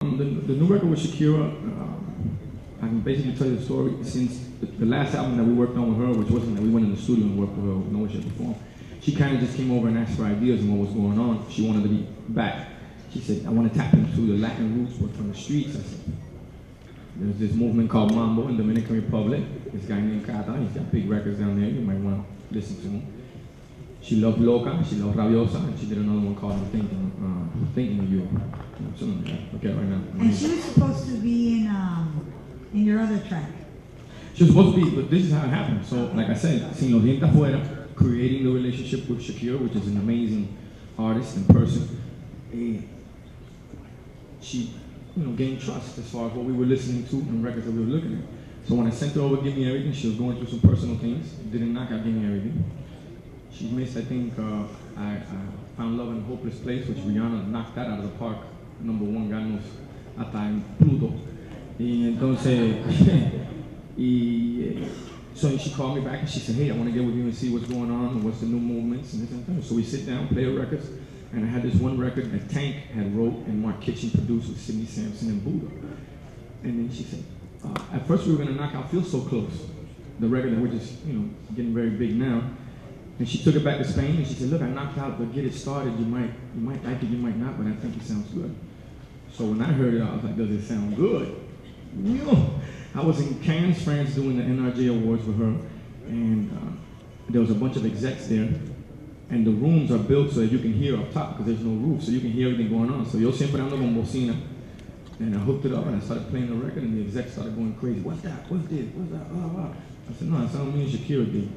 The new record with Shakira, I can basically tell you the story since the last album that we worked on with her, which wasn't that we went in the studio and worked with her with no way, shape, or form. She kind of just came over and asked for ideas and what was going on. She wanted to be back. She said, I want to tap into the Latin roots, but from the streets. I said, there's this movement called Mambo in Dominican Republic. This guy named Cata, he's got big records down there. You might want to listen to him. She loved Loca, she loved Rabiosa, and she did another one called Thinking of You. Something like that. Okay, right now. And she was supposed to be in your other track. She was supposed to be, but this is how it happened. So, like I said, Sin Los Dientes Afuera, creating the relationship with Shakira, which is an amazing artist and person. She, gained trust as far as what we were listening to and records that we were looking at. So when I sent her over Give Me Everything, she was going through some personal things. Didn't knock out Give Me Everything. She missed, I think, I Found Love in a Hopeless Place, which Rihanna knocked that out of the park. #1, ganó hasta en Pluto. Y entonces, so she called me back and she said, hey, I want to get with you and see what's going on and what's the new movements and this and that. So we sit down, play the records, and I had this one record that Tank had wrote and Mark Kitchen produced with Sidney Sampson and Buddha. And then she said, at first we were going to knock out Feel So Close, the record that we're just, getting very big now. And she took it back to Spain and she said, look, I knocked out, but get it started. You might like it, you might not, but I think it sounds good. So when I heard it, I was like, does it sound good? I was in Cannes, France, doing the NRJ Awards with her, and there was a bunch of execs there, and the rooms are built so that you can hear up top because there's no roof, so you can hear everything going on. So yo siempre ando con bocina, and I hooked it up and I started playing the record, and the execs started going crazy. What's that? What's this? What's that? I said, no, that's how me and Shakira did.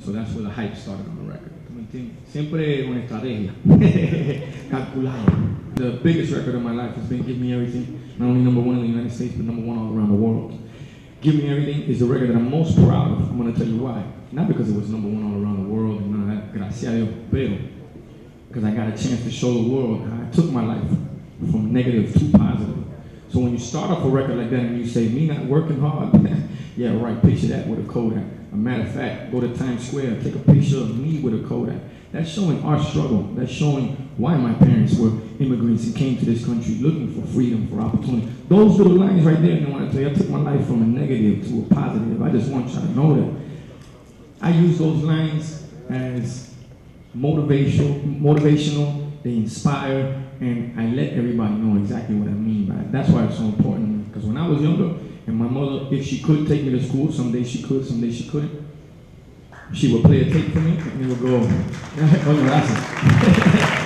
So that's where the hype started on the record. Siempre una estrategia, calculado. The biggest record of my life has been Give Me Everything, not only #1 in the United States, but #1 all around the world. Give Me Everything is the record that I'm most proud of. I'm going to tell you why. Not because it was #1 all around the world and none of that, gracias a Dios, pero because I got a chance to show the world how I took my life from negative to positive. So when you start off a record like that and you say, me not working hard, yeah, right, picture that with a Kodak. A matter of fact, go to Times Square, take a picture of me with a Kodak. That's showing our struggle. That's showing why my parents were immigrants and came to this country looking for freedom, for opportunity. Those little lines right there, I want to tell you, I took my life from a negative to a positive. I just want you to know that. I use those lines as motivational, they inspire, and I let everybody know exactly what I mean by it. That's why it's so important to me. Because when I was younger, and my mother, if she could take me to school, some days she could, some days she couldn't, she would play a tape for me, and it would go, oh, gracias.